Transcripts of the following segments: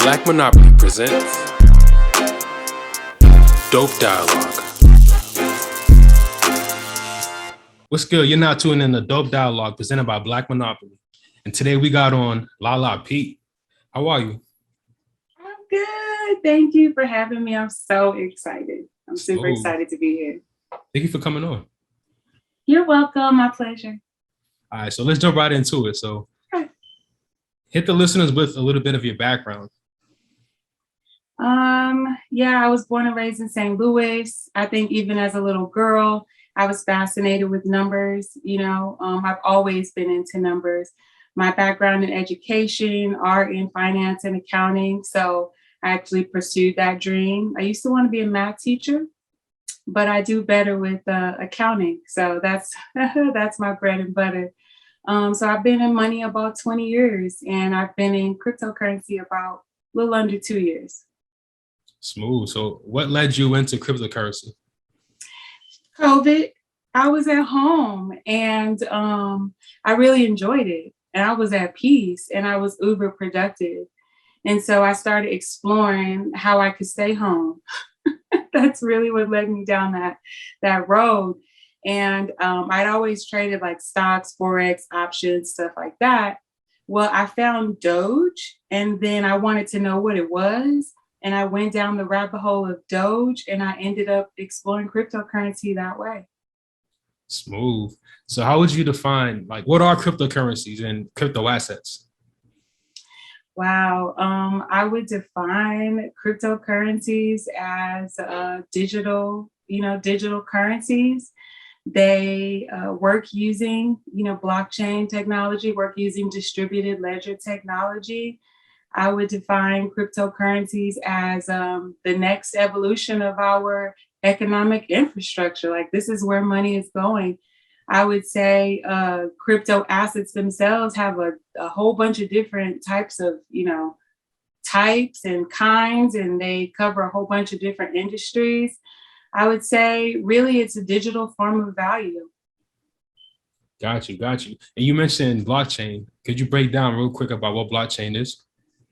BlxckMonopoly presents Dope Dialogue. What's good? You're now tuning in to Dope Dialogue presented by BlxckMonopoly. And today we got on Lala Pete. How are you? I'm good. Thank you for having me. I'm so excited. I'm super excited to be here. Thank you for coming on. You're welcome. My pleasure. All right, so let's jump right into it. So hit the listeners with a little bit of your background. Yeah, I was born and raised in St. Louis. I think even as a little girl, I was fascinated with numbers. I've always been into numbers. My background in education, art and finance and accounting. So I actually pursued that dream. I used to want to be a math teacher, but I do better with accounting. So that's my bread and butter. So I've been in money about 20 years and I've been in cryptocurrency about a little under 2 years. Smooth. So what led you into cryptocurrency? COVID. I was at home and I really enjoyed it and I was at peace and I was uber productive. And so I started exploring how I could stay home. That's really what led me down that road. And I'd always traded like stocks, Forex, options, stuff like that. Well, I found Doge and then I wanted to know what it was. And I went down the rabbit hole of Doge and I ended up exploring cryptocurrency that way. Smooth. So how would you define, what are cryptocurrencies and crypto assets? Wow. I would define cryptocurrencies as digital currencies. They work using, blockchain technology, work using distributed ledger technology. I would define cryptocurrencies as the next evolution of our economic infrastructure. Like this is where money is going. I would say crypto assets themselves have a whole bunch of different types of, types and kinds, and they cover a whole bunch of different industries. I would say really it's a digital form of value. Got you. And you mentioned blockchain. Could you break down real quick about what blockchain is?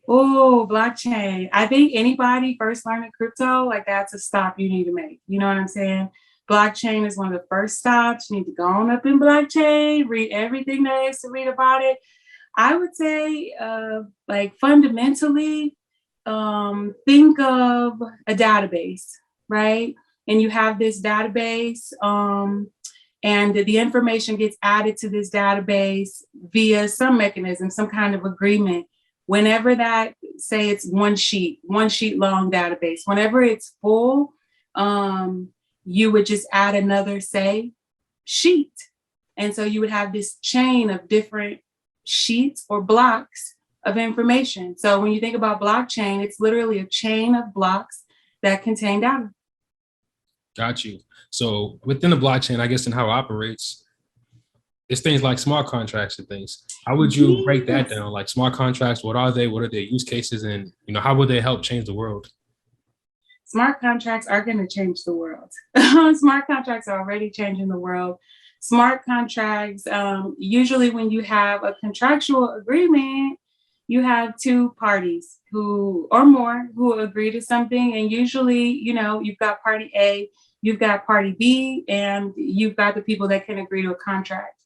Oh, blockchain. I think anybody first learning crypto, that's a stop you need to make. You know what I'm saying? Blockchain is one of the first stops. You need to go on up in blockchain, read everything there is to read about it. I would say, fundamentally, think of a database, right? And you have this database, and the information gets added to this database via some mechanism, some kind of agreement. Whenever that, say it's one sheet long database, whenever it's full, you would just add another, say, sheet. And so you would have this chain of different sheets or blocks of information. So when you think about blockchain, it's literally a chain of blocks that contain data. Got you. So within the blockchain, I guess, and how it operates, it's things like smart contracts and things. How would you break that down? Like smart contracts, what are they? What are their use cases? And, how would they help change the world? Smart contracts are going to change the world. Smart contracts are already changing the world. Smart contracts, usually when you have a contractual agreement, you have two parties or more who agree to something. And usually, you've got party A, you've got party B, and you've got the people that can agree to a contract.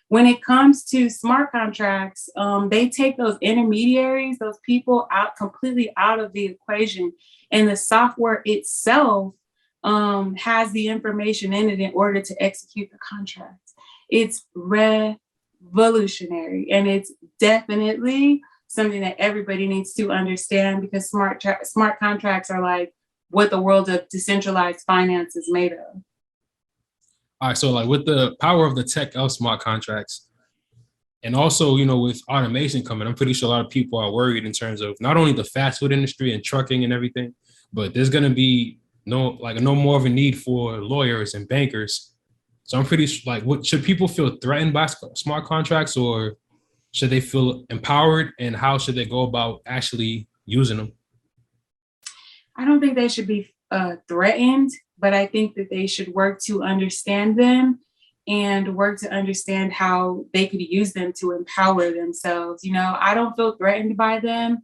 When it comes to smart contracts, they take those intermediaries, those people completely out of the equation. And the software itself has the information in it in order to execute the contract. It's revolutionary. And it's definitely something that everybody needs to understand because smart contracts are like what the world of decentralized finance is made of. All right, so with the power of the tech of smart contracts, and also, with automation coming, I'm pretty sure a lot of people are worried in terms of not only the fast food industry and trucking and everything, but there's going to be no more of a need for lawyers and bankers. So I'm pretty should people feel threatened by smart contracts or should they feel empowered, and how should they go about actually using them? I don't think they should be threatened, but I think that they should work to understand them and work to understand how they could use them to empower themselves. I don't feel threatened by them.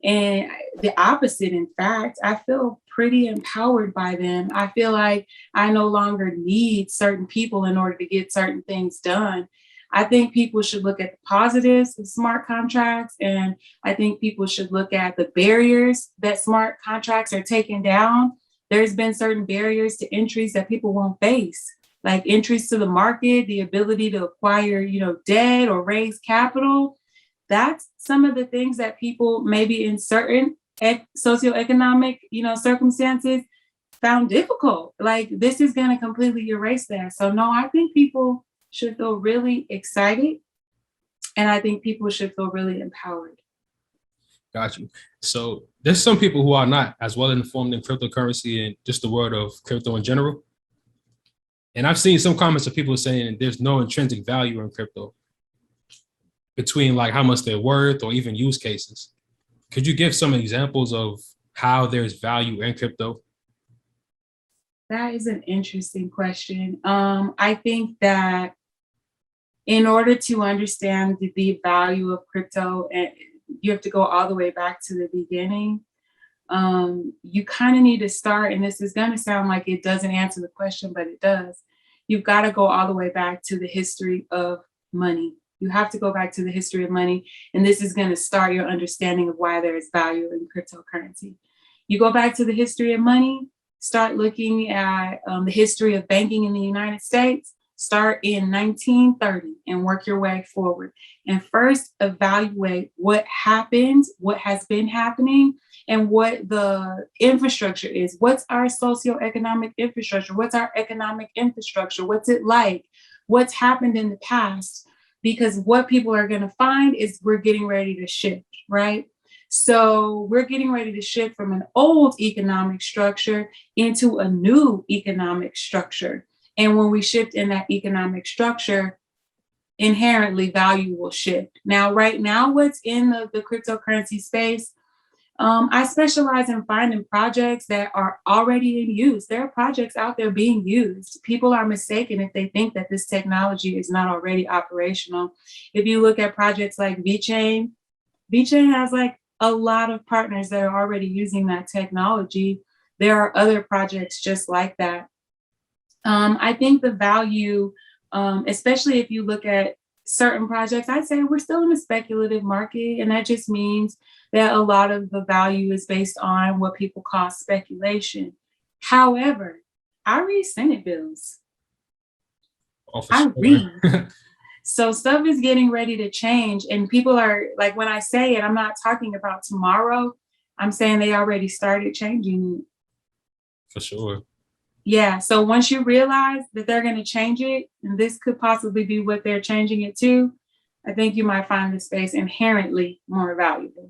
And the opposite, in fact, I feel pretty empowered by them. I feel like I no longer need certain people in order to get certain things done. I think people should look at the positives of smart contracts, and I think people should look at the barriers that smart contracts are taking down. There's been certain barriers to entries that people won't face, like entries to the market, the ability to acquire, debt or raise capital. That's some of the things that people maybe in certain socioeconomic, circumstances found difficult. Like, this is going to completely erase that. So no, I think people should feel really excited, and I think people should feel really empowered. Got you. So there's some people who are not as well informed in cryptocurrency and just the world of crypto in general. And I've seen some comments of people saying there's no intrinsic value in crypto between like how much they're worth or even use cases. Could you give some examples of how there's value in crypto? That is an interesting question. I think that in order to understand the value of crypto, and you have to go all the way back to the beginning. You kind of need to start, and this is going to sound like it doesn't answer the question, but it does. You've got to go all the way back to the history of money. You have to go back to the history of money, and this is going to start your understanding of why there is value in cryptocurrency. You go back to the history of money, start looking at the history of banking in the United States. Start in 1930 and work your way forward. And first evaluate what happened, what has been happening, and what the infrastructure is. What's our socioeconomic infrastructure? What's our economic infrastructure? What's it like? What's happened in the past? Because what people are going to find is we're getting ready to shift, right? So we're getting ready to shift from an old economic structure into a new economic structure. And when we shift in that economic structure, inherently value will shift. Now, right now, what's in the cryptocurrency space, I specialize in finding projects that are already in use. There are projects out there being used. People are mistaken if they think that this technology is not already operational. If you look at projects like VeChain, VeChain has like a lot of partners that are already using that technology. There are other projects just like that. I think the value, especially if you look at certain projects, I'd say we're still in a speculative market. And that just means that a lot of the value is based on what people call speculation. However, I read Senate bills. I read. So stuff is getting ready to change. And people are like, when I say it, I'm not talking about tomorrow. I'm saying they already started changing it. For sure. Yeah. So once you realize that they're going to change it, and this could possibly be what they're changing it to, I think you might find the space inherently more valuable.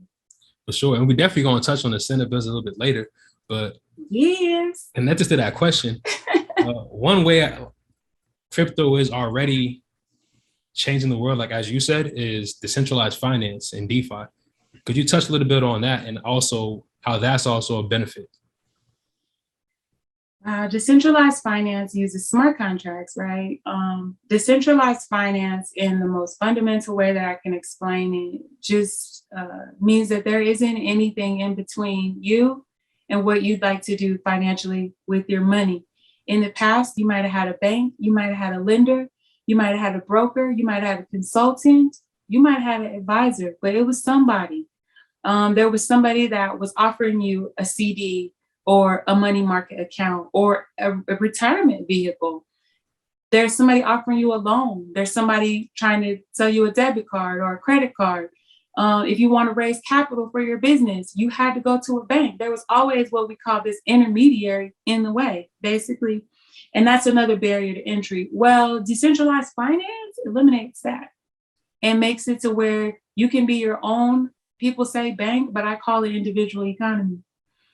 For sure. And we're definitely going to touch on the Senate bills a little bit later. But yes. And that just to that question, one way crypto is already changing the world, like as you said, is decentralized finance and DeFi. Could you touch a little bit on that and also how that's also a benefit? Decentralized finance uses smart contracts, right? Decentralized finance, in the most fundamental way that I can explain it, just means that there isn't anything in between you and what you'd like to do financially with your money. In the past, you might have had a bank, you might have had a lender, you might have had a broker, you might have had a consultant, you might have had an advisor, but it was somebody. There was somebody that was offering you a CD or a money market account or a retirement vehicle. There's somebody offering you a loan. There's somebody trying to sell you a debit card or a credit card. If you want to raise capital for your business, you had to go to a bank. There was always what we call this intermediary in the way, basically. And that's another barrier to entry. Well, decentralized finance eliminates that and makes it to where you can be your own, people say bank, but I call it individual economy.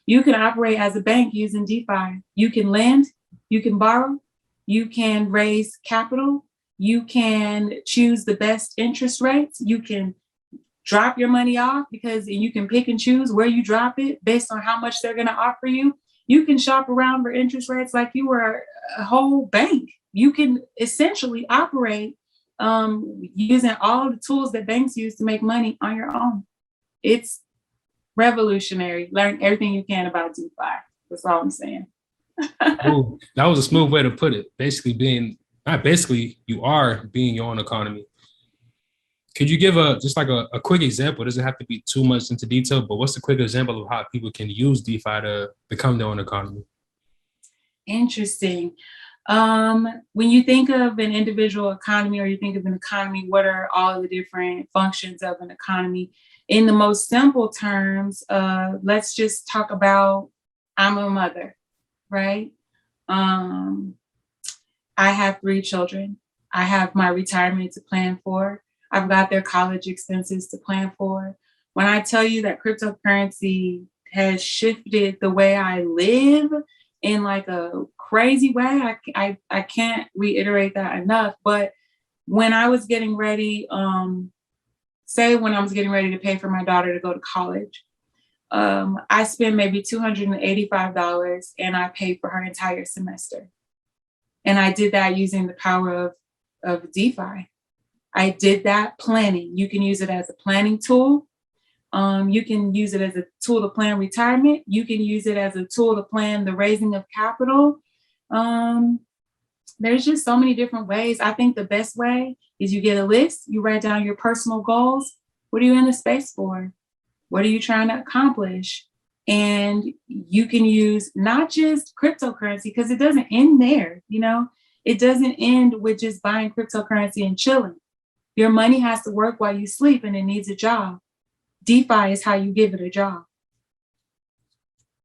You can operate as a bank using DeFi. You can lend, you can borrow, you can raise capital, you can choose the best interest rates, you can drop your money off because you can pick and choose where you drop it based on how much they're going to offer you. You can shop around for interest rates like you were a whole bank. You can essentially operate using all the tools that banks use to make money on your own. It's Revolutionary. Learn everything you can about DeFi. That's all I'm saying. Ooh, that was a smooth way to put it. Basically not basically, you are being your own economy. Could you give just like a quick example? It doesn't have to be too much into detail, but what's a quick example of how people can use DeFi to become their own economy? Interesting. When you think of an individual economy or you think of an economy, what are all the different functions of an economy? In the most simple terms, let's just talk about I'm a mother, right? I have 3 children. I have my retirement to plan for. I've got their college expenses to plan for. When I tell you that cryptocurrency has shifted the way I live in like a crazy way, I can't reiterate that enough. But when I was getting ready, say when I was getting ready to pay for my daughter to go to college, I spent maybe $285 and I paid for her entire semester. And I did that using the power of DeFi. I did that planning. You can use it as a planning tool. You can use it as a tool to plan retirement. You can use it as a tool to plan the raising of capital. There's just so many different ways. I think the best way is you get a list, you write down your personal goals. What are you in the space for? What are you trying to accomplish? And you can use not just cryptocurrency, because it doesn't end there, you know? It doesn't end with just buying cryptocurrency and chilling. Your money has to work while you sleep and it needs a job. DeFi is how you give it a job.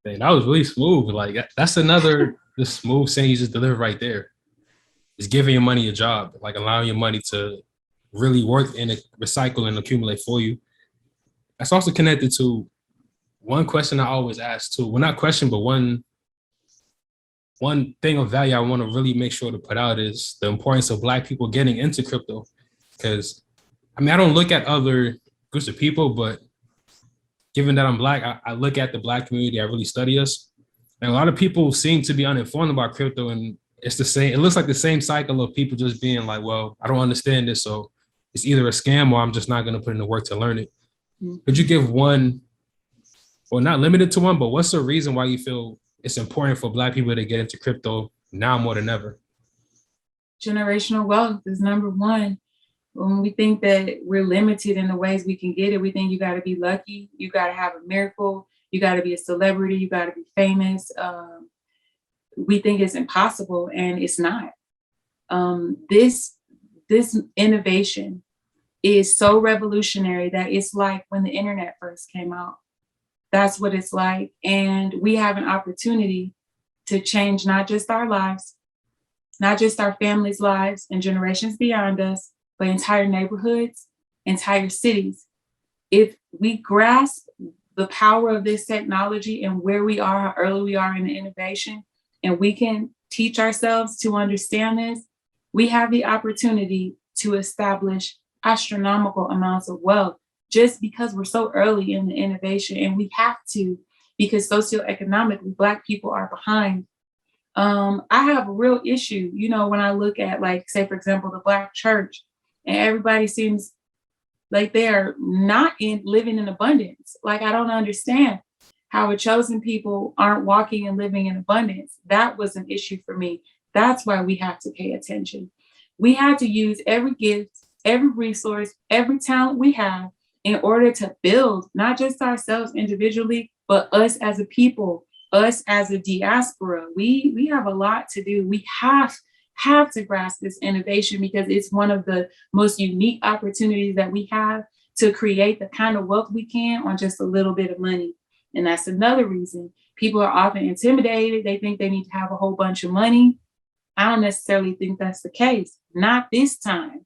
Man, that was really smooth. Like that's another the smooth saying you just delivered right there. Is giving your money a job, like allowing your money to really work and recycle and accumulate for you. That's also connected to one question I always ask too. Well, not question, but one thing of value I want to really make sure to put out is the importance of Black people getting into crypto. Because I mean, I don't look at other groups of people, but given that I'm Black, I look at the Black community. I really study us. And a lot of people seem to be uninformed about crypto, and it's the same. It looks like the same cycle of people just being like, well, I don't understand this, so it's either a scam or I'm just not going to put in the work to learn it. Mm-hmm. Could you give one, or not limited to one, but what's the reason why you feel it's important for Black people to get into crypto now more than ever? Generational wealth is number one. When we think that we're limited in the ways we can get it, we think you got to be lucky, you got to have a miracle, you got to be a celebrity, you got to be famous. We think it's impossible, and it's not. This innovation is so revolutionary that it's like when the internet first came out. That's what it's like. And we have an opportunity to change not just our lives, not just our families' lives and generations beyond us, but entire neighborhoods, entire cities. If we grasp the power of this technology and where we are, how early we are in the innovation, and we can teach ourselves to understand this, we have the opportunity to establish astronomical amounts of wealth just because we're so early in the innovation. And we have to, because socioeconomically, Black people are behind. I have a real issue, you know, when I look at, like, say, for example, the Black church, and everybody seems like they're not living in abundance. Like, I don't understand how a chosen people aren't walking and living in abundance. That was an issue for me. That's why we have to pay attention. We have to use every gift, every resource, every talent we have in order to build not just ourselves individually, but us as a people, us as a diaspora. We have a lot to do. We have to grasp this innovation because it's one of the most unique opportunities that we have to create the kind of wealth we can on just a little bit of money. And that's another reason people are often intimidated. They think they need to have a whole bunch of money. I don't necessarily think that's the case. Not this time.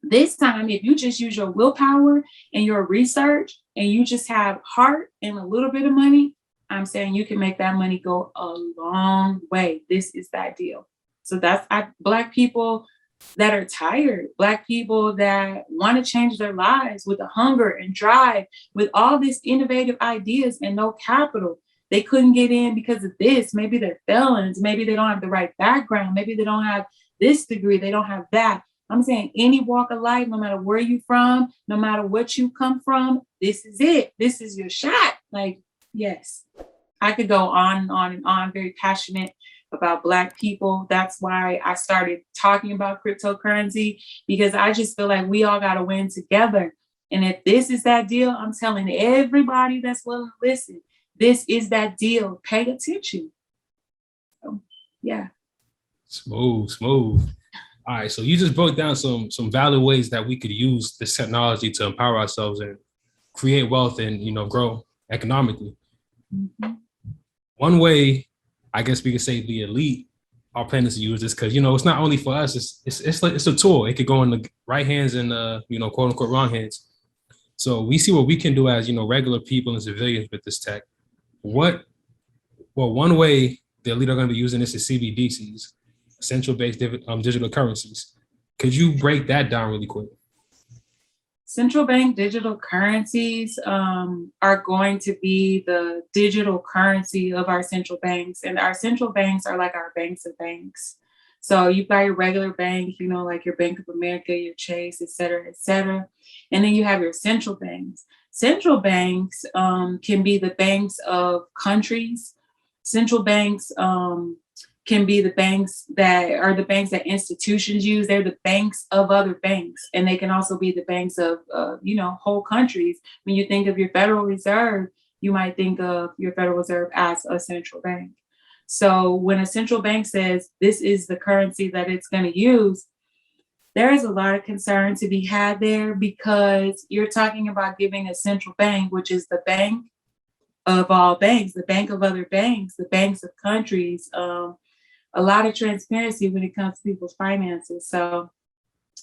This time, if you just use your willpower and your research and you just have heart and a little bit of money, I'm saying you can make that money go a long way. This is that deal. So that's Black people that are tired, Black people that want to change their lives with a hunger and drive, with all these innovative ideas and no capital. They couldn't get in because of this. Maybe they're felons. Maybe they don't have the right background. Maybe they don't have this degree. They don't have that. I'm saying any walk of life, no matter where you from, no matter what you come from, this is it. This is your shot. Like, yes, I could go on and on and on, very passionate about Black people. That's why I started talking about cryptocurrency, because I just feel like we all got to win together. And if this is that deal, I'm telling everybody that's willing to listen, this is that deal. Pay attention. So, yeah. Smooth, smooth. All right, so you just broke down some valid ways that we could use this technology to empower ourselves and create wealth and grow economically. Mm-hmm. One way, I guess we could say the elite are planning to use this because it's not only for us. It's like it's a tool. It could go in the right hands and quote unquote wrong hands. So we see what we can do as regular people and civilians with this tech. One way the elite are going to be using this is CBDCs, central based digital currencies. Could you break that down really quick? Central bank digital currencies are going to be the digital currency of our central banks. And our central banks are like our banks of banks. So you've got your regular bank, like your Bank of America, your Chase, et cetera, et cetera. And then you have your central banks. Central banks can be the banks of countries. Central banks can be the banks that are the banks that institutions use. They're the banks of other banks. And they can also be the banks of, whole countries. When you think of your Federal Reserve, you might think of your Federal Reserve as a central bank. So when a central bank says this is the currency that it's going to use, there is a lot of concern to be had there, because you're talking about giving a central bank, which is the bank of all banks, the bank of other banks, the banks of countries, a lot of transparency when it comes to people's finances. So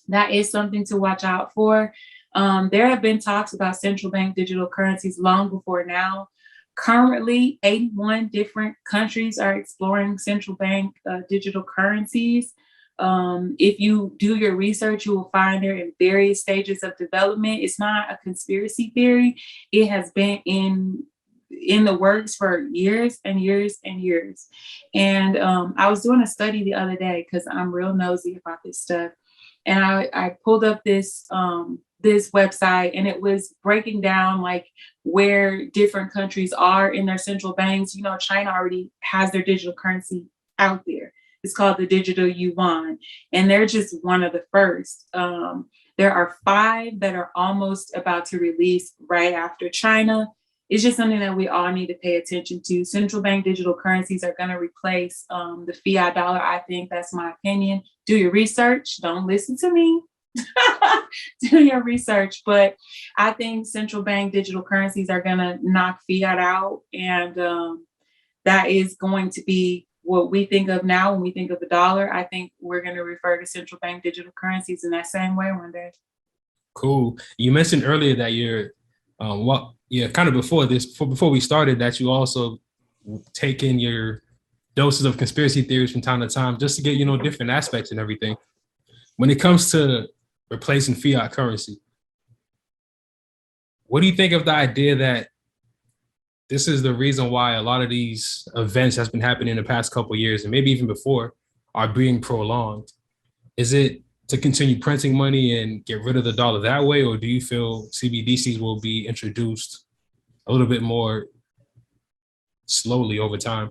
that is something to watch out for. There have been talks about central bank digital currencies long before now. Currently, 81 different countries are exploring central bank digital currencies. If you do your research, you will find they're in various stages of development. It's not a conspiracy theory. It has been in the works for years and years and years. And I was doing a study the other day because I'm real nosy about this stuff. And I pulled up this website, and it was breaking down like where different countries are in their central banks. China already has their digital currency out there. It's called the digital yuan, and they're just one of the first. There are 5 that are almost about to release right after China. It's just something that we all need to pay attention to. Central bank digital currencies are going to replace the fiat dollar. I think that's my opinion. Do your research. Don't listen to me. Do your research. But I think central bank digital currencies are going to knock fiat out. And that is going to be what we think of now when we think of the dollar. I think we're going to refer to central bank digital currencies in that same way one day. Cool. You mentioned earlier that you're kind of before we started, that you also take in your doses of conspiracy theories from time to time just to get, different aspects and everything. When it comes to replacing fiat currency, what do you think of the idea that this is the reason why a lot of these events that's been happening in the past couple of years, and maybe even before, are being prolonged? Is it to continue printing money and get rid of the dollar that way? Or do you feel CBDCs will be introduced a little bit more slowly over time?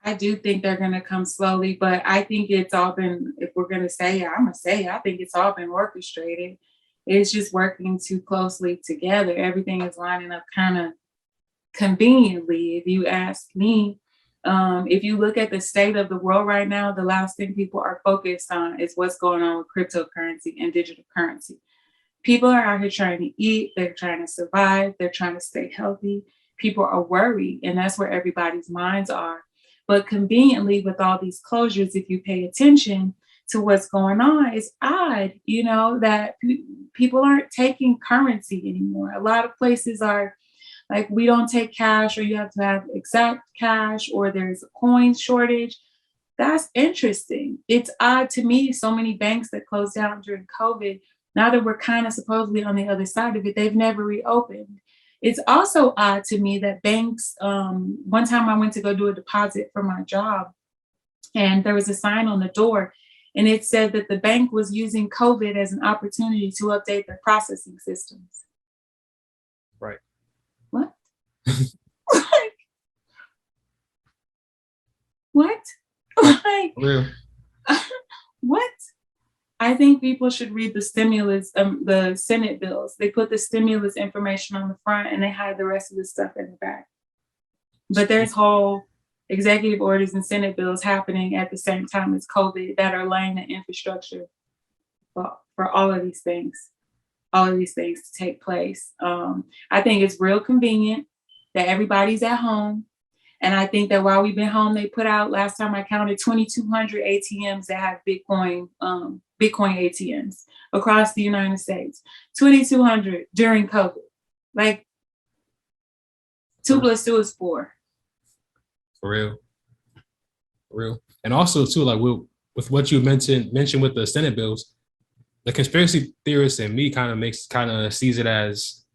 I do think they're going to come slowly, but I think it's all been, if we're going to say it, I'm going to say it, I think it's all been orchestrated. It's just working too closely together. Everything is lining up kind of conveniently, if you ask me. If you look at the state of the world right now, the last thing people are focused on is what's going on with cryptocurrency and digital currency. People are out here trying to eat, they're trying to survive, they're trying to stay healthy. People are worried, and that's where everybody's minds are. But conveniently, with all these closures, if you pay attention to what's going on, it's odd, that people aren't taking currency anymore. A lot of places are like, we don't take cash, or you have to have exact cash, or there's a coin shortage. That's interesting. It's odd to me. So many banks that closed down during COVID, now that we're kind of supposedly on the other side of it, they've never reopened. It's also odd to me that banks, one time I went to go do a deposit for my job, and there was a sign on the door, And it said that the bank was using COVID as an opportunity to update their processing systems. Right. What? Like, what? Like, Real. what? I think people should read the stimulus, the Senate bills. They put the stimulus information on the front and they hide the rest of the stuff in the back. But there's whole executive orders and Senate bills happening at the same time as COVID that are laying the infrastructure for all of these things to take place. I think it's real convenient that everybody's at home. And I think that while we've been home, they put out, last time I counted, 2,200 ATMs that have Bitcoin ATMs across the United States. 2,200 during COVID. Like 2 + 2 is 4. For real. For real. And also too, like with what you mentioned with the Senate bills, the conspiracy theorist in me kind of sees it as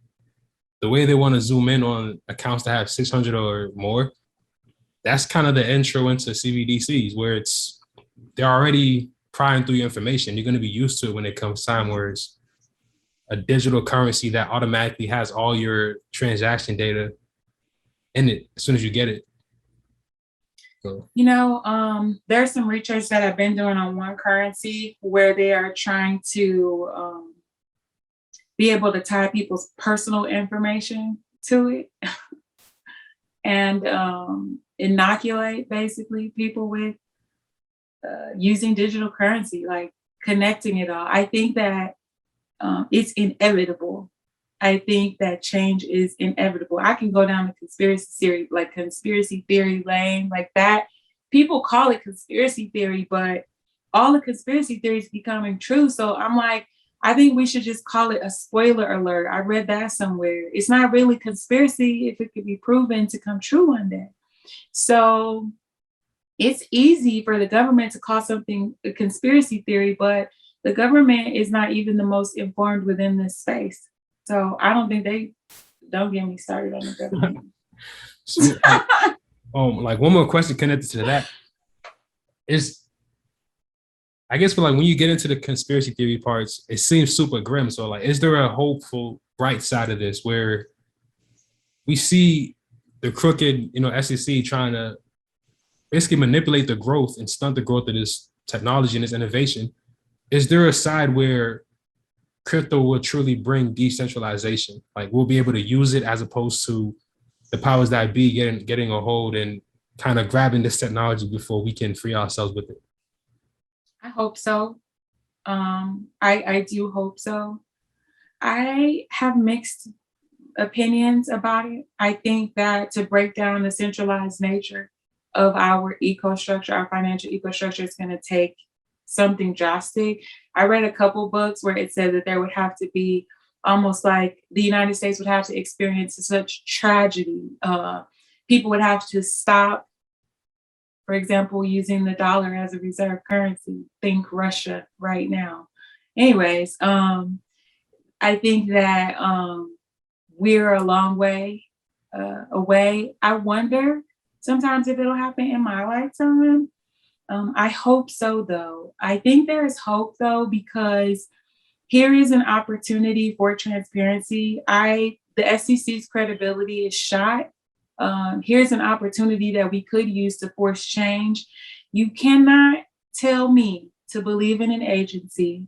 the way they want to zoom in on accounts that have 600 or more. That's kind of the intro into CBDCs, where they're already prying through your information. You're going to be used to it when it comes time where it's a digital currency that automatically has all your transaction data in it as soon as you get it. So. You know, there's some research that I've been doing on one currency where they are trying to be able to tie people's personal information to it and inoculate basically people with using digital currency, like connecting it all. I think that it's inevitable. I think that change is inevitable. I can go down the conspiracy theory lane like that. People call it conspiracy theory, but all the conspiracy theories becoming true. So I'm like, I think we should just call it a spoiler alert. I read that somewhere. It's not really conspiracy if it could be proven to come true one day. So it's easy for the government to call something a conspiracy theory, but the government is not even the most informed within this space. So I don't think don't get me started on the government. So, like one more question connected to that is, I guess, for like when you get into the conspiracy theory parts, it seems super grim. So like, is there a hopeful bright side of this where we see the crooked, SEC trying to basically manipulate the growth and stunt the growth of this technology and this innovation? Is there a side where crypto will truly bring decentralization? Like we'll be able to use it as opposed to the powers that be getting a hold and kind of grabbing this technology before we can free ourselves with it? I hope so. I do hope so. I have mixed opinions about it. I think that to break down the centralized nature of our ecostructure, our financial ecostructure, is going to take something drastic. I read a couple books where it said that there would have to be almost like the United States would have to experience such tragedy. People would have to stop, for example, using the dollar as a reserve currency. Think Russia right now. Anyways, I think that we're a long way away. I wonder sometimes if it'll happen in my lifetime. I hope so, though. I think there is hope, though, because here is an opportunity for transparency. The SEC's credibility is shot. Here's an opportunity that we could use to force change. You cannot tell me to believe in an agency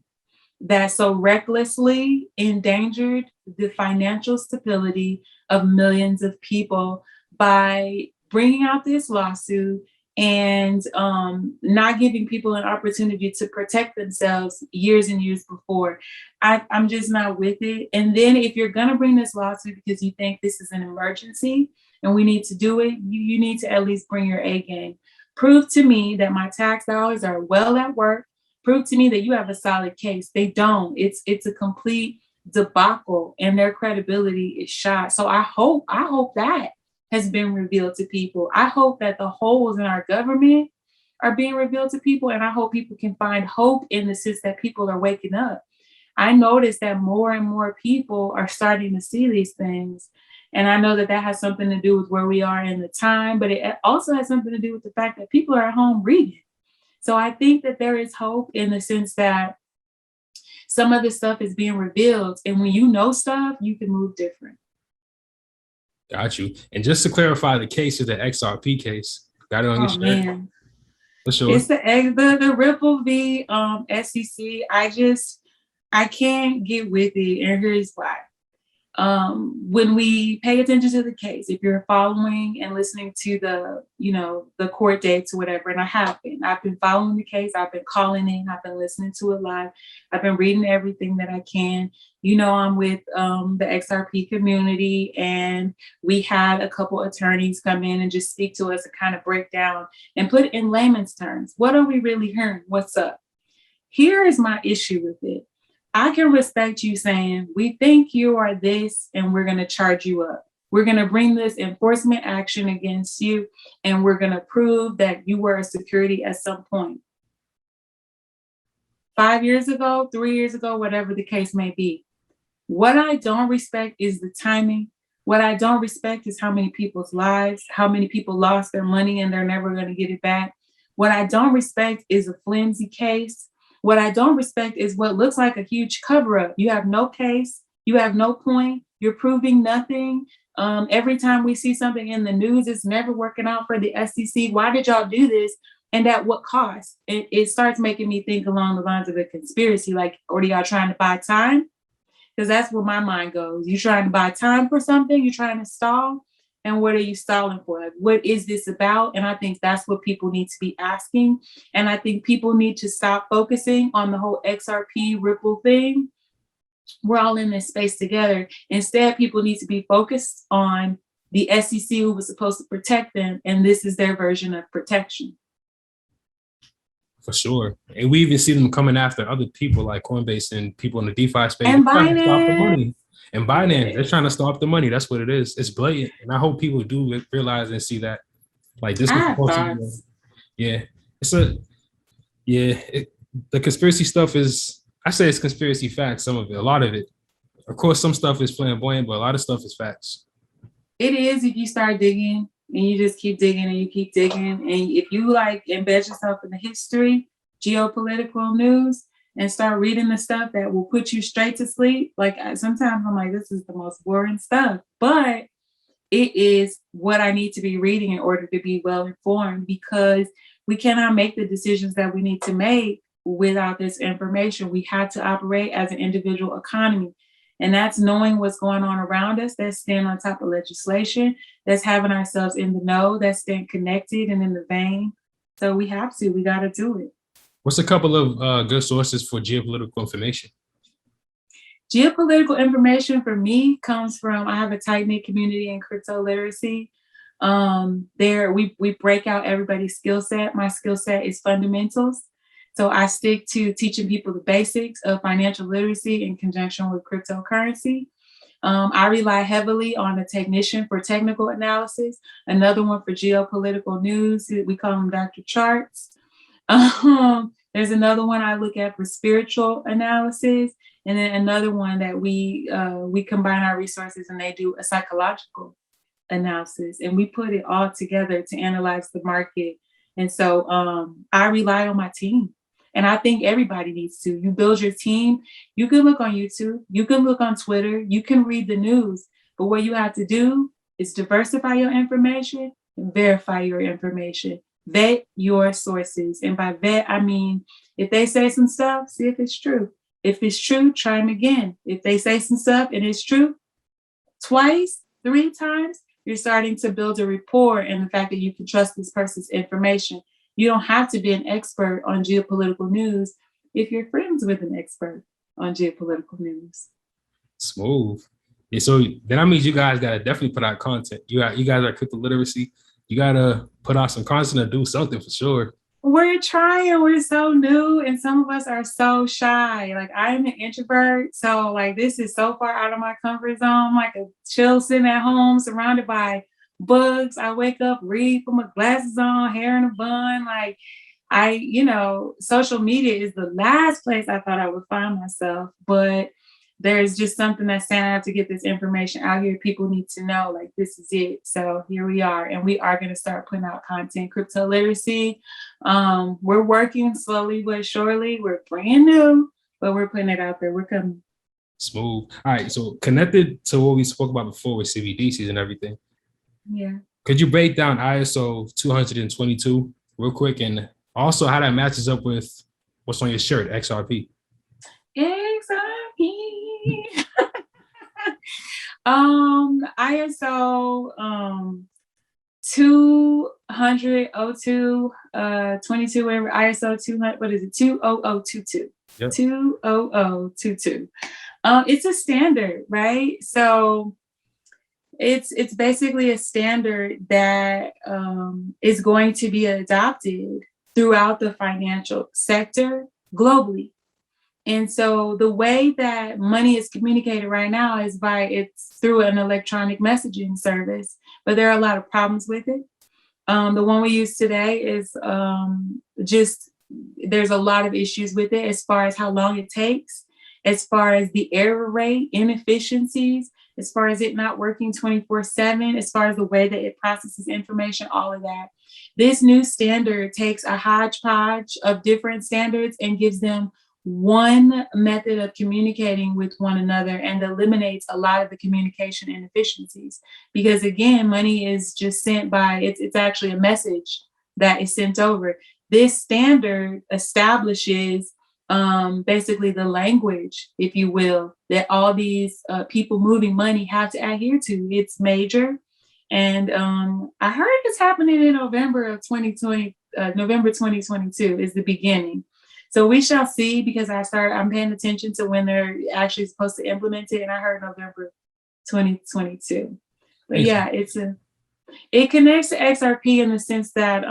that so recklessly endangered the financial stability of millions of people by bringing out this lawsuit and not giving people an opportunity to protect themselves years and years before. I'm just not with it. And then if you're going to bring this lawsuit because you think this is an emergency and we need to do it, you need to at least bring your A game. Prove to me that my tax dollars are well at work. Prove to me that you have a solid case. They don't. It's a complete debacle and their credibility is shot. So I hope that has been revealed to people. I hope that the holes in our government are being revealed to people, and I hope people can find hope in the sense that people are waking up. I notice that more and more people are starting to see these things, and I know that has something to do with where we are in the time, but it also has something to do with the fact that people are at home reading. So I think that there is hope in the sense that some of the stuff is being revealed. And when you know stuff, you can move different. Got you. And just to clarify, the case is the XRP case. Got it on your Oh shirt? man. For sure. It's the Ripple v SEC. I can't get with it, and here's why. When we pay attention to the case, if you're following and listening to the court dates or whatever, and I've been following the case, I've been calling in, I've been listening to it live, I've been reading everything that I can. I'm with the XRP community, and we had a couple attorneys come in and just speak to us and kind of break down and put it in layman's terms. What are we really hearing? What's up? Here is my issue with it. I can respect you saying, we think you are this, and we're going to charge you up. We're going to bring this enforcement action against you, and we're going to prove that you were a security at some point. 5 years ago, 3 years ago, whatever the case may be. What I don't respect is the timing. What I don't respect is how many people's lives, how many people lost their money and they're never going to get it back. What I don't respect is a flimsy case. What I don't respect is what looks like a huge cover-up. You have no case, you have no point, you're proving nothing. Every time we see something in the news, it's never working out for the SEC. Why did y'all do this? And at what cost? It starts making me think along the lines of a conspiracy, like, or are y'all trying to buy time? Because that's where my mind goes. You trying to buy time for something? You're trying to stall? And what are you stalling for? Like, what is this about? And I think that's what people need to be asking. And I think people need to stop focusing on the whole XRP Ripple thing. We're all in this space together. Instead, people need to be focused on the SEC, who was supposed to protect them. And this is their version of protection. For sure. And we even see them coming after other people like Coinbase and people in the DeFi space. And Trying to stop the Binance. money. And Binance, they're trying to stop the money. That's what it is. It's blatant. And I hope people do realize and see that. Like this was supposed to be, the conspiracy stuff is, I say it's conspiracy facts, some of it, a lot of it. Of course, some stuff is flamboyant, but a lot of stuff is facts. It is if you start digging. And you just keep digging and you keep digging. And if you like embed yourself in the history, geopolitical news, and start reading the stuff that will put you straight to sleep, like sometimes I'm like, this is the most boring stuff. But it is what I need to be reading in order to be well informed, because we cannot make the decisions that we need to make without this information. We have to operate as an individual economy. And that's knowing what's going on around us, that's staying on top of legislation, that's having ourselves in the know, that's staying connected and in the vein. So we got to do it. What's a couple of good sources for geopolitical information? Geopolitical information for me comes from, I have a tight-knit community in crypto literacy. There we break out everybody's skill set. My skill set is fundamentals. So I stick to teaching people the basics of financial literacy in conjunction with cryptocurrency. I rely heavily on a technician for technical analysis, another one for geopolitical news. We call them Dr. Charts. There's another one I look at for spiritual analysis, and then another one that we combine our resources and they do a psychological analysis, and we put it all together to analyze the market. And so I rely on my team. And I think everybody needs to. You build your team. You can look on YouTube. You can look on Twitter. You can read the news. But what you have to do is diversify your information and verify your information. Vet your sources. And by vet, I mean, if they say some stuff, see if it's true. If it's true, try them again. If they say some stuff and it's true, twice, 3 times, you're starting to build a rapport and the fact that you can trust this person's information. You don't have to be an expert on geopolitical news if you're friends with an expert on geopolitical news. Smooth. Yeah, so then that means you guys gotta definitely put out content. You guys are crypto literacy. You gotta put out some content and do something for sure. We're trying. We're so new, and some of us are so shy. Like, I'm an introvert, so like this is so far out of my comfort zone. Like a chill sitting at home surrounded by bugs. I wake up, read, put my glasses on, hair in a bun. Like social media is the last place I thought I would find myself. But there's just something that's standing out to get this information out here. People need to know, like, this is it. So here we are, and we are going to start putting out content. Crypto literacy. We're working slowly but surely. We're brand new, but we're putting it out there. We're coming. Smooth. All right. So connected to what we spoke about before with CBDCs and everything. Yeah. Could you break down ISO 222 real quick, and also how that matches up with what's on your shirt, XRP? XRP. ISO 202 22, whatever. ISO 200, what is it? 20022. Yep. 20022. It's a standard, right? So it's basically a standard that is going to be adopted throughout the financial sector globally. And so the way that money is communicated right now is it's through an electronic messaging service, but there are a lot of problems with it. The one we use today is there's a lot of issues with it as far as how long it takes, as far as the error rate, inefficiencies, as far as it not working 24/7, as far as the way that it processes information, all of that. This new standard takes a hodgepodge of different standards and gives them one method of communicating with one another and eliminates a lot of the communication inefficiencies. Because again, money is just sent by, it's actually a message that is sent over. This standard establishes basically the language, if you will, that all these people moving money have to adhere to. It's major. And I heard it's happening in November 2022 is the beginning. So we shall see, because I'm paying attention to when they're actually supposed to implement it. And I heard November 2022. But yeah, it connects to XRP in the sense that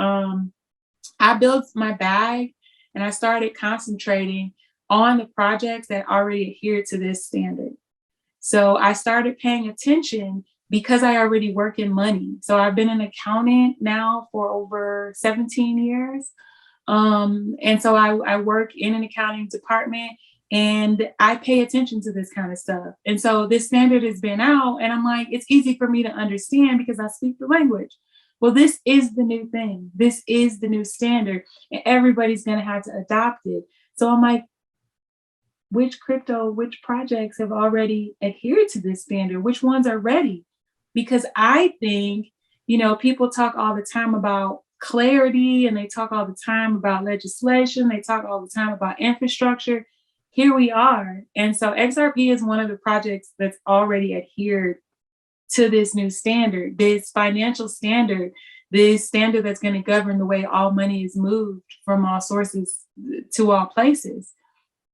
I built my bag and I started concentrating on the projects that already adhere to this standard. So I started paying attention because I already work in money. So I've been an accountant now for over 17 years. And so I work in an accounting department and I pay attention to this kind of stuff. And so this standard has been out and I'm like, it's easy for me to understand because I speak the language. Well, this is the new thing. This is the new standard and everybody's going to have to adopt it. So I'm like, which projects have already adhered to this standard? Which ones are ready? Because I think, people talk all the time about clarity and they talk all the time about legislation. They talk all the time about infrastructure. Here we are. And so XRP is one of the projects that's already adhered to this new standard, this financial standard, this standard that's going to govern the way all money is moved from all sources to all places.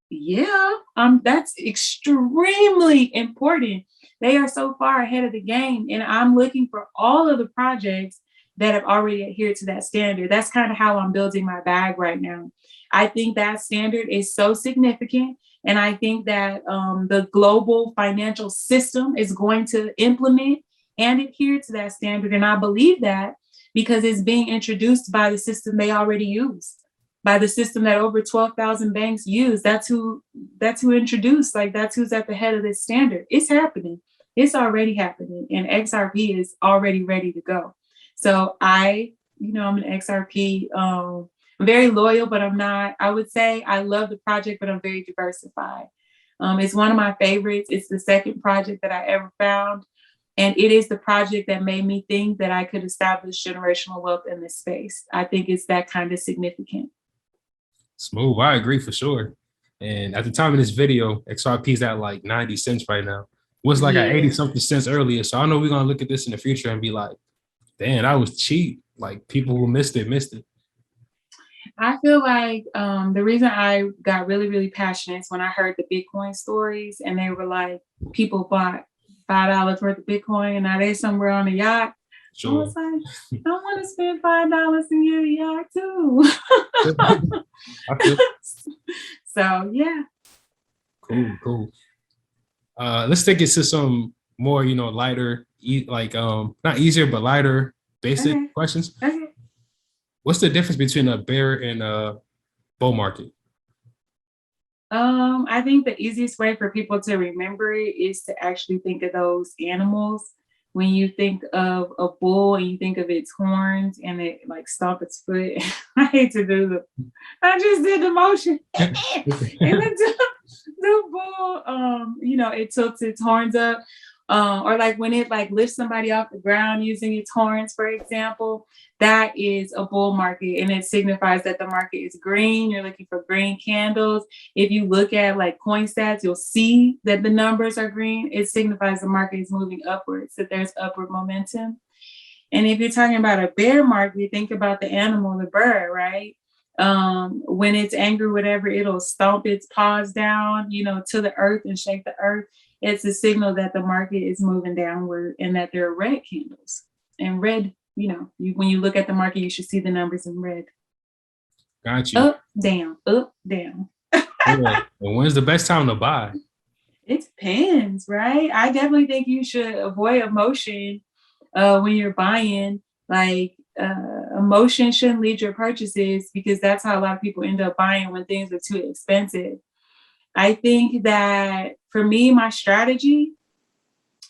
Yeah, that's extremely important. They are so far ahead of the game, and I'm looking for all of the projects that have already adhered to that standard. That's kind of how I'm building my bag right now. I think that standard is so significant, and I think that the global financial system is going to implement and adhere to that standard, and I believe that because it's being introduced by the system they already use. By the system that over 12,000 banks use. That's who introduced, that's who's at the head of this standard. It's happening. It's already happening. And XRP is already ready to go. So I'm an XRP, I'm very loyal, but I'm not, I would say I love the project, but I'm very diversified. It's one of my favorites. It's the second project that I ever found. And it is the project that made me think that I could establish generational wealth in this space. I think it's that kind of significant. Smooth. I agree for sure. And at the time of this video, XRP is at like 90 cents right now. It was like at 80 something cents earlier. So I know we're going to look at this in the future and be like, damn, that was cheap. Like people who missed it. I feel like the reason I got really, really passionate is when I heard the Bitcoin stories and they were like, people bought $5 worth of Bitcoin and now they're somewhere on a yacht. Sure. I was like, I want to spend $5 and get a yacht too. So yeah. Cool. Let's take it to some more, lighter, not easier, but lighter, basic questions. Okay. What's the difference between a bear and a bull market? I think the easiest way for people to remember it is to actually think of those animals. When you think of a bull and you think of its horns and it like stomp its foot. I hate to do I just did the motion. And the bull, it tilts its horns up. Or like when it like lifts somebody off the ground using its horns, for example, that is a bull market, and it signifies that the market is green. You're looking for green candles. If you look at like coin stats, you'll see that the numbers are green. It signifies the market is moving upwards, that there's upward momentum. And if you're talking about a bear market, think about the animal, the bird, right? When it's angry, whatever, it'll stomp its paws down, to the earth and shake the earth. It's a signal that the market is moving downward and that there are red candles. And red, when you look at the market, you should see the numbers in red. Got you. Up, down, up, down. Yeah. And when's the best time to buy? It depends, right? I definitely think you should avoid emotion when you're buying. Like emotion shouldn't lead your purchases, because that's how a lot of people end up buying when things are too expensive. I think that for me, my strategy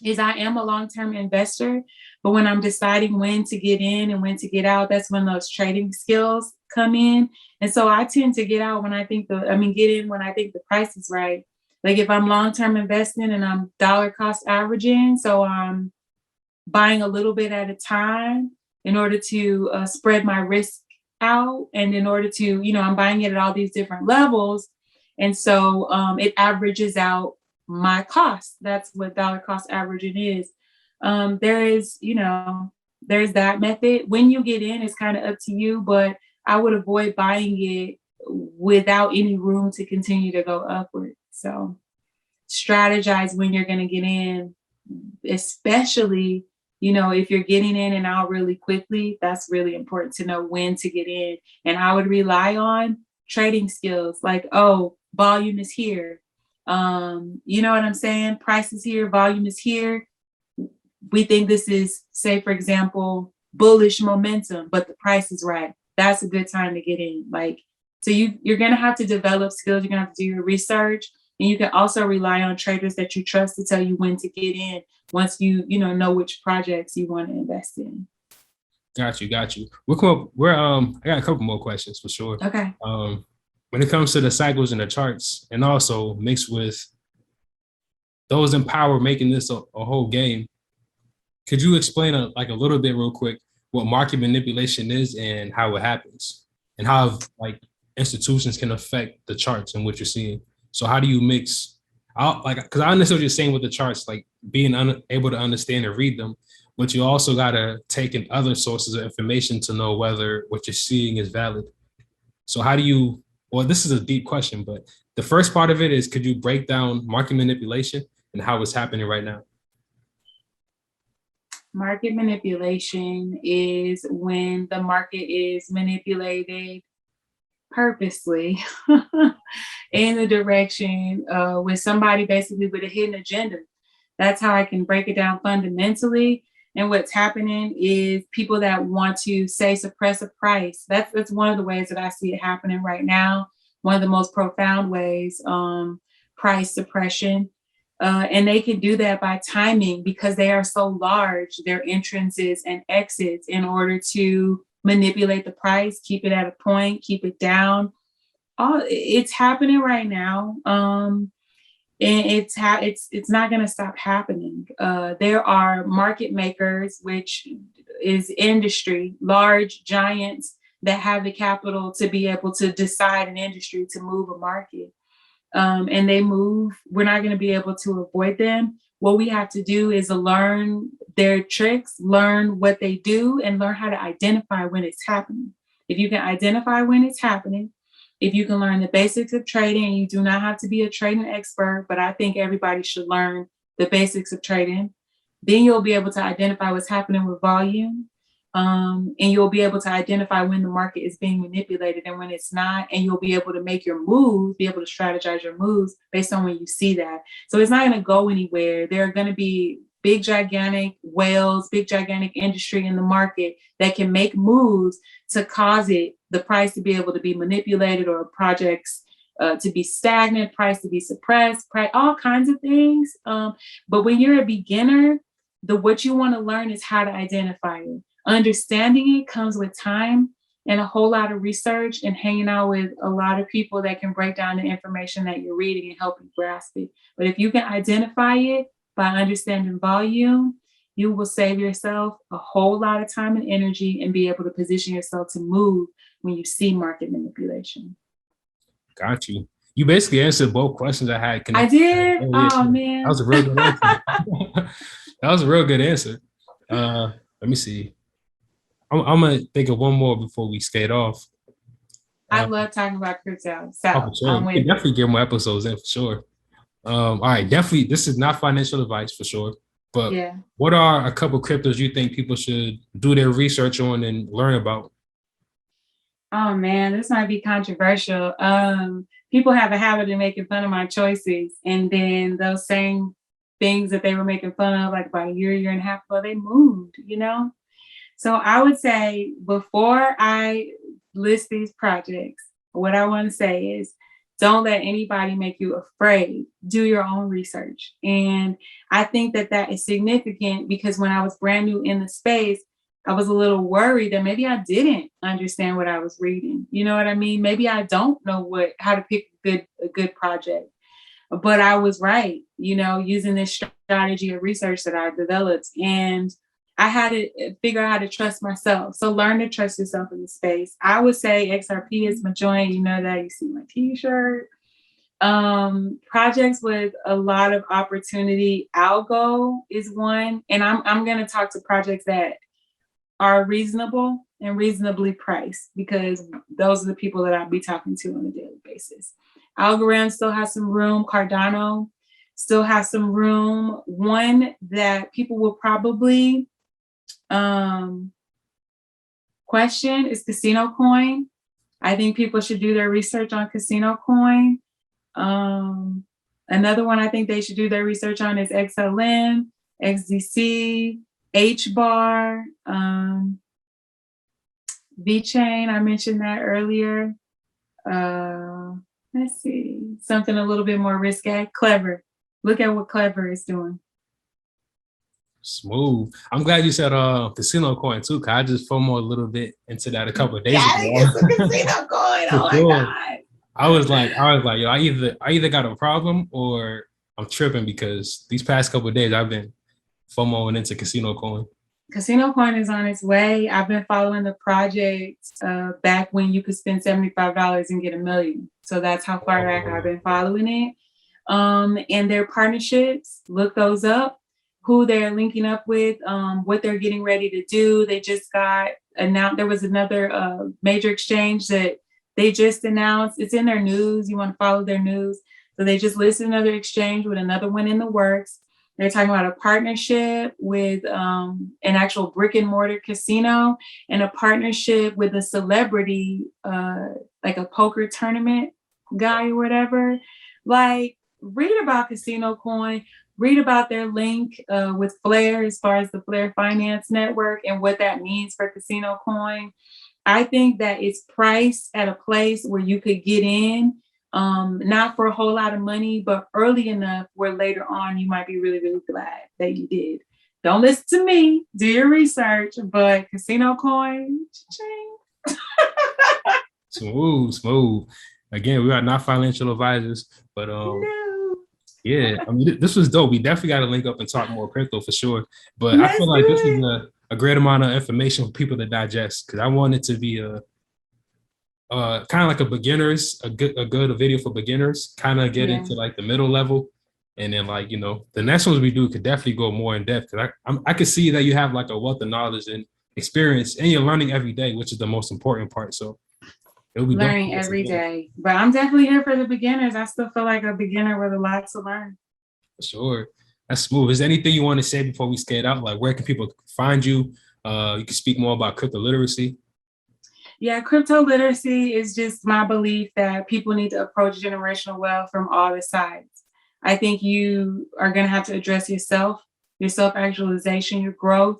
is I am a long-term investor, but when I'm deciding when to get in and when to get out, that's when those trading skills come in. And so I tend to get out when I think get in when I think the price is right. Like if I'm long-term investing and I'm dollar cost averaging, so I'm buying a little bit at a time in order to spread my risk out. And in order to, I'm buying it at all these different levels. And so it averages out my cost. That's what dollar cost averaging is. There's that method. When you get in, it's kind of up to you, but I would avoid buying it without any room to continue to go upward. So strategize when you're going to get in, especially, if you're getting in and out really quickly. That's really important to know when to get in. And I would rely on trading skills, like, volume is here. You know what I'm saying? Price is here, volume is here. We think this is, say, for example, bullish momentum, but the price is right. That's a good time to get in. So you're going to have to develop skills. You're going to have to do your research. And you can also rely on traders that you trust to tell you when to get in once you know which projects you want to invest in. Got you. We'll come up. I got a couple more questions for sure. Okay. When it comes to the cycles and the charts, and also mixed with those in power making this a whole game, could you explain a little bit real quick what market manipulation is and how it happens, and how institutions can affect the charts and what you're seeing? So how do you mix? Because I understand what you're saying with the charts, like being able to understand and read them, but you also got to take in other sources of information to know whether what you're seeing is valid. So how do you? Well, this is a deep question, but the first part of it is, could you break down market manipulation and how it's happening right now? Market manipulation is when the market is manipulated purposely in the direction with somebody basically with a hidden agenda. That's how I can break it down fundamentally. And what's happening is people that want to, say, suppress a price. That's one of the ways that I see it happening right now. One of the most profound ways, price suppression. And they can do that by timing, because they are so large, their entrances and exits, in order to manipulate the price, keep it at a point, keep it down. It's happening right now. And it's not going to stop happening. There are market makers, which is industry, large giants that have the capital to be able to decide an industry, to move a market. And they move. We're not going to be able to avoid them. What we have to do is learn their tricks, learn what they do, and learn how to identify when it's happening. If you can identify when it's happening, if you can learn the basics of trading, you do not have to be a trading expert, but I think everybody should learn the basics of trading. Then you'll be able to identify what's happening with volume. And you'll be able to identify when the market is being manipulated and when it's not. And you'll be able to make your moves, be able to strategize your moves based on when you see that. So it's not going to go anywhere. There are going to be big, gigantic whales, big, gigantic industry in the market that can make moves to cause the price to be able to be manipulated, or projects to be stagnant, price to be suppressed, price, all kinds of things. But when you're a beginner, what you want to learn is how to identify it. Understanding it comes with time and a whole lot of research and hanging out with a lot of people that can break down the information that you're reading and help you grasp it. But if you can identify it by understanding volume, you will save yourself a whole lot of time and energy and be able to position yourself to move when you see market manipulation. Got you. You basically answered both questions I had. I did? Oh, man. That was a real good answer. That was a real good answer. Let me see. I'm going to think of one more before we skate off. I love talking about crypto. So for sure. We can definitely get more episodes in for sure. All right, definitely. This is not financial advice for sure. But what are a couple of cryptos you think people should do their research on and learn about? Oh man, this might be controversial. People have a habit of making fun of my choices, and then those same things that they were making fun of like about a year and a half ago, they moved, you know? So I would say before I list these projects, what I want to say is don't let anybody make you afraid. Do your own research. And I think that that is significant because when I was brand new in the space, I was a little worried that maybe I didn't understand what I was reading. You know what I mean? Maybe I don't know how to pick a good project. But I was right, you know, using this strategy of research that I developed. And I had to figure out how to trust myself. So learn to trust yourself in the space. I would say XRP is my joint. You know that, you see my t-shirt. Projects with a lot of opportunity. Algo is one. And I'm going to talk to projects that are reasonable and reasonably priced, because those are the people that I'll be talking to on a daily basis. Algorand still has some room. Cardano still has some room. One that people will probably question is Casino Coin. I think people should do their research on Casino Coin. Another one I think they should do their research on is XLM, XDC, HBAR, VeChain. I mentioned that earlier. Let's see, something a little bit more risky. Clever. Look at what Clever is doing. Smooth. I'm glad you said Casino Coin too, because I just FOMO a little bit into that a couple of days ago. Casino Coin. Oh my God. I was like, yo, I either got a problem or I'm tripping, because these past couple of days I've been FOMOing into Casino Coin. Casino Coin is on its way. I've been following the project back when you could spend $75 and get $1 million. So that's how far back I've been following it. And their partnerships, look those up, who they're linking up with, what they're getting ready to do. They just got announced. There was another major exchange that they just announced. It's in their news. You want to follow their news. So they just listed another exchange with another one in the works. They're talking about a partnership with an actual brick and mortar casino and a partnership with a celebrity, like a poker tournament guy or whatever. Like, read about Casino Coin, read about their link with Flare as far as the Flare Finance Network and what that means for Casino Coin. I think that it's priced at a place where you could get in, not for a whole lot of money, but early enough where later on you might be really, really glad that you did. Don't listen to me, do your research, but Casino Coin, Smooth. Again, we are not financial advisors, but yeah, I mean, this was dope. We definitely got to link up and talk more crypto for sure. But I feel like this is a great amount of information for people to digest, because I want it to be a kind of like a good video for beginners, kind of get into like the middle level, and then like, you know, the next ones we do could definitely go more in depth, because I could see that you have like a wealth of knowledge and experience, and you're learning every day, which is the most important part. So it'll be learning every day. But I'm definitely here for the beginners. I still feel like a beginner with a lot to learn. For sure. That's smooth. Is there anything you want to say before we skate out? Like, where can people find you? You can speak more about crypto literacy. Yeah, crypto literacy is just my belief that people need to approach generational wealth from all the sides. I think you are going to have to address yourself, your self-actualization, your growth,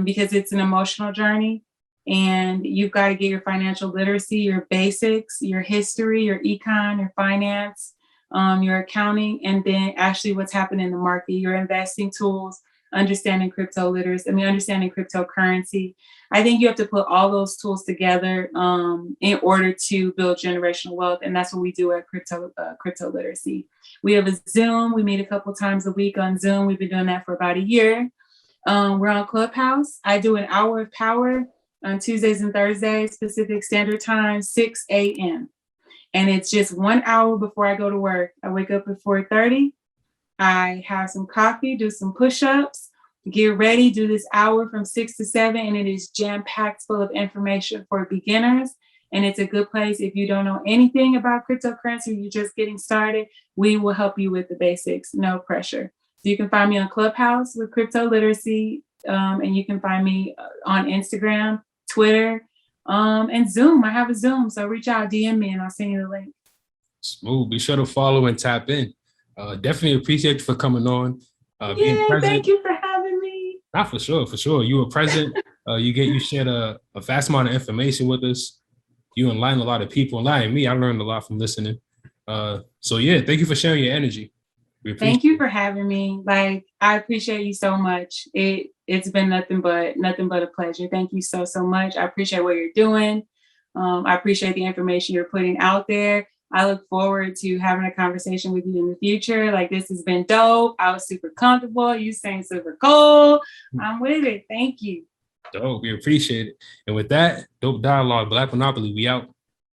because it's an emotional journey. And you've got to get your financial literacy, your basics, your history, your econ, your finance, your accounting, and then actually what's happening in the market, your investing tools, understanding crypto literacy, understanding cryptocurrency. I think you have to put all those tools together in order to build generational wealth. And that's what we do at Crypto Literacy. We have a Zoom. We meet a couple times a week on Zoom. We've been doing that for about a year. We're on Clubhouse. I do an hour of power on Tuesdays and Thursdays, Pacific Standard Time, 6 a.m. And it's just 1 hour before I go to work. I wake up at 4:30. I have some coffee, do some push-ups, get ready, do this hour from 6 to 7, and it is jam-packed full of information for beginners. And it's a good place if you don't know anything about cryptocurrency, you're just getting started, we will help you with the basics, no pressure. So you can find me on Clubhouse with Crypto Literacy, and you can find me on Instagram, Twitter, and Zoom. I have a Zoom, so reach out, DM me, and I'll send you the link. Smooth. Be sure to follow and tap in. Definitely appreciate you for coming on. Being present. Thank you for having me. Not for sure, for sure. You were present. You shared a vast amount of information with us. You enlightened a lot of people, enlightened me. I learned a lot from listening. So yeah, thank you for sharing your energy. Thank you for having me. Like, I appreciate you so much. It's been nothing but a pleasure. Thank you so much. I appreciate what you're doing. I appreciate the information you're putting out there. I look forward to having a conversation with you in the future. Like, this has been dope. I was super comfortable. You saying super cool. I'm with it. Thank you. Dope. We appreciate it. And with that, dope dialogue, BlxckMonopoly, we out.